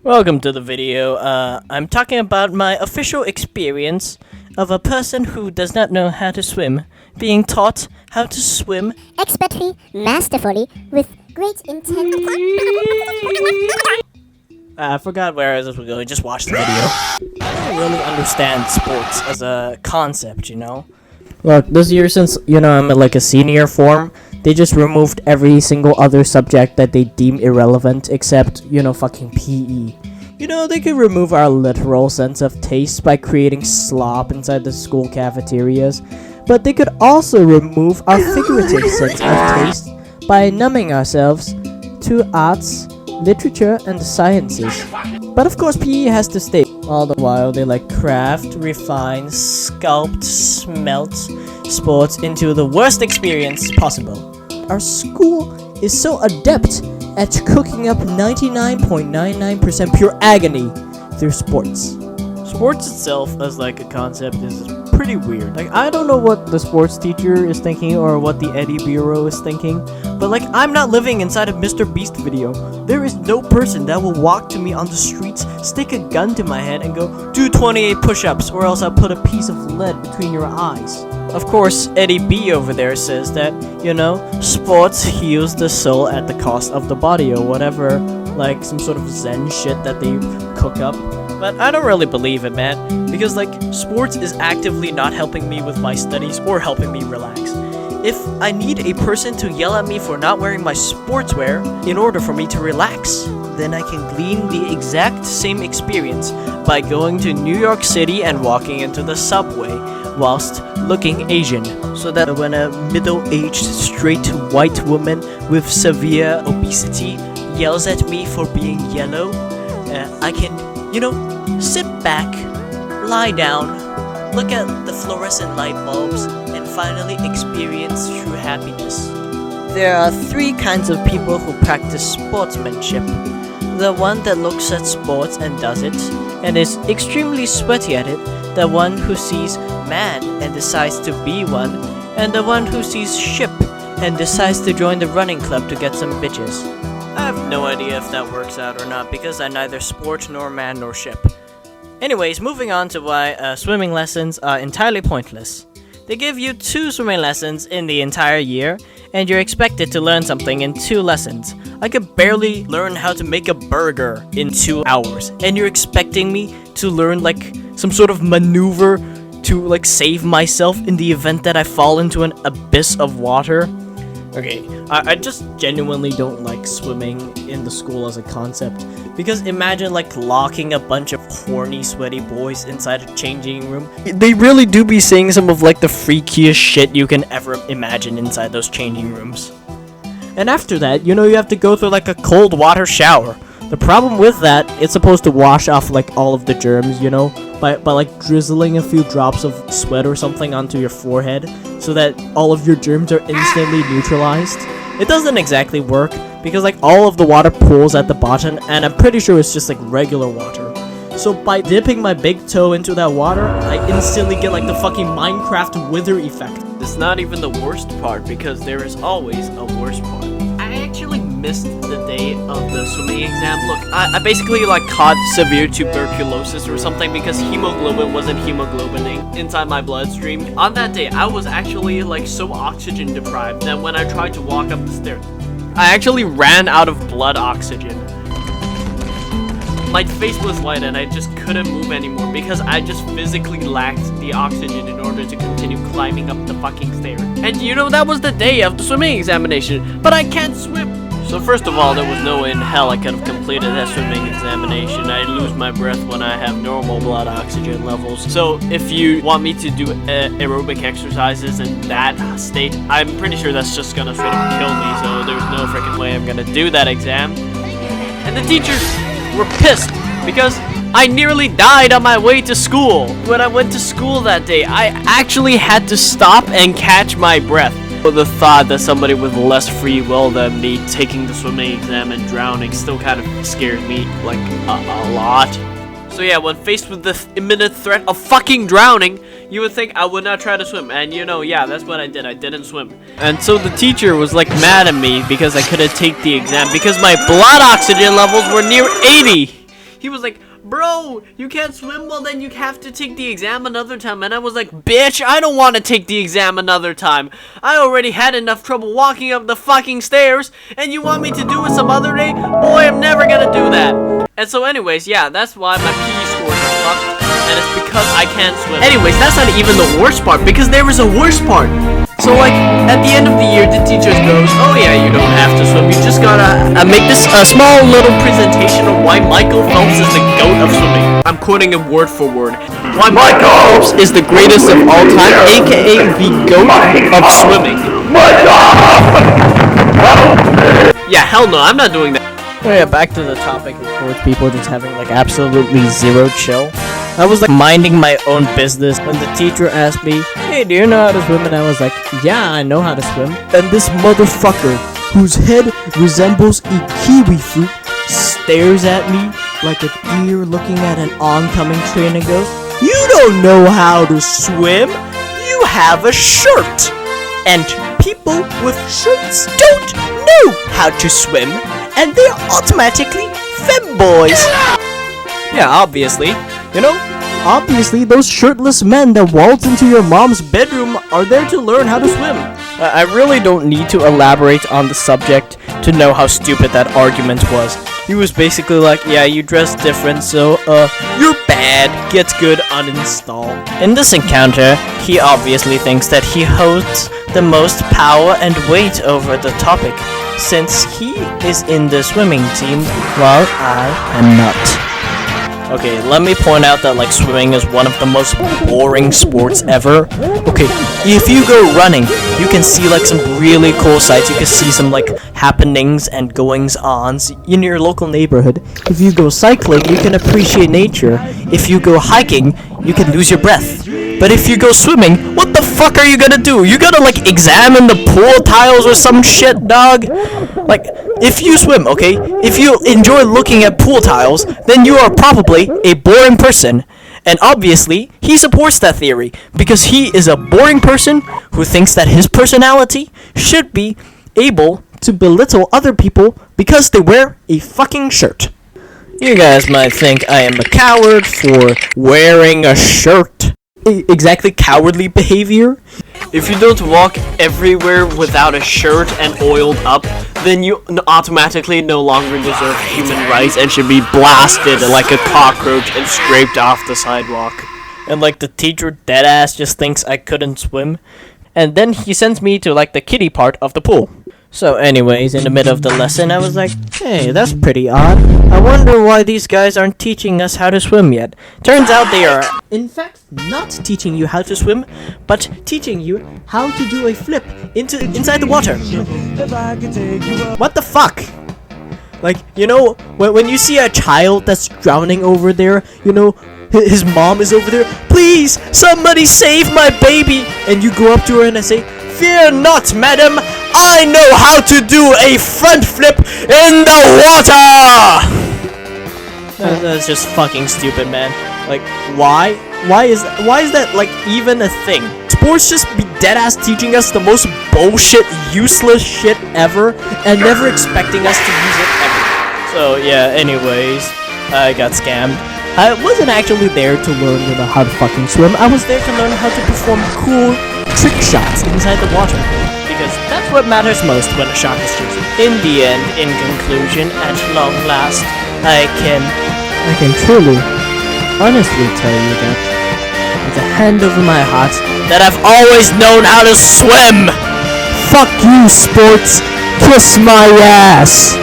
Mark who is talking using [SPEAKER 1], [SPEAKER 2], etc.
[SPEAKER 1] Welcome to the video. I'm talking about my official experience of a person who does not know how to swim being taught how to swim
[SPEAKER 2] expertly, masterfully, with great intent.
[SPEAKER 1] I forgot where I was going. Just watch the video. I don't really understand sports as a concept, Look, this year since, I'm at like a senior form, they just removed every single other subject that they deem irrelevant except, fucking PE. They could remove our literal sense of taste by creating slop inside the school cafeterias, but they could also remove our figurative sense of taste by numbing ourselves to arts, literature, and the sciences. But of course, PE has to stay. All the while, they craft, refine, sculpt, smelt sports into the worst experience possible. Our school is so adept at cooking up 99.99% pure agony through sports. Sports itself as a concept is pretty weird. I don't know what the sports teacher is thinking or what the Eddie Bureau is thinking, but I'm not living inside a Mr. Beast video. There is no person that will walk to me on the streets, stick a gun to my head and go, do 28 push-ups or else I'll put a piece of lead between your eyes. Of course, Eddie B over there says that, sports heals the soul at the cost of the body or whatever, some sort of zen shit that they cook up. But I don't really believe it, man, because sports is actively not helping me with my studies or helping me relax. If I need a person to yell at me for not wearing my sportswear in order for me to relax, then I can glean the exact same experience by going to New York City and walking into the subway whilst looking Asian, so that when a middle-aged straight white woman with severe obesity yells at me for being yellow, I can sit back, lie down, look at the fluorescent light bulbs, and finally experience true happiness. There are three kinds of people who practice sportsmanship. The one that looks at sports and does it, and is extremely sweaty at it. The one who sees man and decides to be one, and the one who sees ship and decides to join the running club to get some bitches. I have no idea if that works out or not because I neither sport nor man nor ship. Anyways, moving on to why swimming lessons are entirely pointless. They give you 2 swimming lessons in the entire year, and you're expected to learn something in 2 lessons. I could barely learn how to make a burger in 2 hours, and you're expecting me to learn some sort of maneuver to save myself in the event that I fall into an abyss of water? Okay, I just genuinely don't like swimming in the school as a concept, because imagine locking a bunch of horny, sweaty boys inside a changing room. They really do be saying some of the freakiest shit you can ever imagine inside those changing rooms. And after that, you have to go through a cold water shower. The problem with that, it's supposed to wash off all of the germs, by drizzling a few drops of sweat or something onto your forehead so that all of your germs are instantly neutralized. It doesn't exactly work because all of the water pools at the bottom, and I'm pretty sure it's just regular water. So by dipping my big toe into that water, I instantly get the fucking Minecraft wither effect. It's not even the worst part because there is always a worst part. I actually missed the day of the swimming exam. Look, I basically caught severe tuberculosis or something because hemoglobin wasn't hemoglobining inside my bloodstream. On that day, I was actually so oxygen deprived that when I tried to walk up the stairs, I actually ran out of blood oxygen. My face was white and I just couldn't move anymore because I just physically lacked the oxygen in order to continue climbing up the fucking stairs. And that was the day of the swimming examination, but I can't swim. So first of all, there was no way in hell I could have completed that swimming examination. I lose my breath when I have normal blood oxygen levels. So if you want me to do aerobic exercises in that state, I'm pretty sure that's just gonna straight up kill me. So there's no freaking way I'm gonna do that exam. And the teachers were pissed because I nearly died on my way to school. When I went to school that day, I actually had to stop and catch my breath. The thought that somebody with less free will than me taking the swimming exam and drowning still kind of scared me a lot. So yeah, when faced with the imminent threat of fucking drowning, you would think I would not try to swim, and yeah, that's what I did. I didn't swim. And so the teacher was mad at me because I couldn't take the exam because my blood oxygen levels were near 80.
[SPEAKER 3] he was like, bro, you can't swim, well then you have to take the exam another time. And I was like, bitch, I don't want to take the exam another time. I already had enough trouble walking up the fucking stairs, and you want me to do it some other day? Boy, I'm never gonna do that. And so anyways, yeah, that's why my PE scores are fucked, and it's because I can't swim. Anyways, that's not even the worst part, because there is a worst part. So like, at the end of the year, the teacher goes, oh yeah, you don't have to swim, you just gotta make this small little presentation of why Michael Phelps is the GOAT of swimming. I'm quoting him word for word. Why Michael Phelps is the greatest of all time, aka the GOAT of swimming. Yeah, hell no, I'm not doing that.
[SPEAKER 1] Oh yeah, back to the topic of sports people just having like absolutely zero chill. I was like minding my own business when the teacher asked me, hey, do you know how to swim? And I was like, yeah, I know how to swim. And this motherfucker, whose head resembles a kiwi fruit, stares at me like a deer looking at an oncoming train and goes, you don't know how to swim? You have a shirt. And people with shirts don't know how to swim, and they're automatically femboys. Yeah, obviously. You know, obviously those shirtless men that waltz into your mom's bedroom are there to learn how to swim. I really don't need to elaborate on the subject to know how stupid that argument was. He was basically like, yeah, you dress different, so, you're bad, gets good, uninstall. In this encounter, he obviously thinks that he holds the most power and weight over the topic, since he is in the swimming team, while I am not. Okay, let me point out that like swimming is one of the most boring sports ever. Okay, if you go running, you can see like some really cool sights. You can see some like happenings and goings-ons in your local neighborhood. If you go cycling, you can appreciate nature. If you go hiking, you can lose your breath. But if you go swimming, what the fuck are you gonna do? You gotta like examine the pool tiles or some shit, dog? Like, if you swim, okay? If you enjoy looking at pool tiles, then you are probably a boring person. And obviously, he supports that theory, because he is a boring person who thinks that his personality should be able to belittle other people because they wear a fucking shirt. You guys might think I am a coward for wearing a shirt. Exactly cowardly behavior.
[SPEAKER 3] If you don't walk everywhere without a shirt and oiled up, then you automatically no longer deserve human rights and should be blasted like a cockroach and scraped off the sidewalk.
[SPEAKER 1] And like the teacher deadass just thinks I couldn't swim, and then he sends me to like the kiddie part of the pool. So anyways, in the middle of the lesson, I was like, hey, that's pretty odd. I wonder why these guys aren't teaching us how to swim yet. Turns out they are, in fact, not teaching you how to swim, but teaching you how to do a flip inside the water. What the fuck? Like, you know, when you see a child that's drowning over there, you know, his mom is over there, please, somebody save my baby! And you go up to her and I say, fear not, madam, I know how to do a front flip in the water! That's just fucking stupid, man. Like, why? Why is that, like, even a thing? Sports just be deadass teaching us the most bullshit, useless shit ever, and never expecting us to use it ever. So, yeah, anyways, I got scammed. I wasn't actually there to learn, you know, how to fucking swim. I was there to learn how to perform cool trick shots inside the water. Because that's what matters most when a shot is chosen. In the end, in conclusion, at long last, I can truly, honestly tell you that, with a hand over my heart, that I've always known how to swim! Fuck you, sports! Kiss my ass!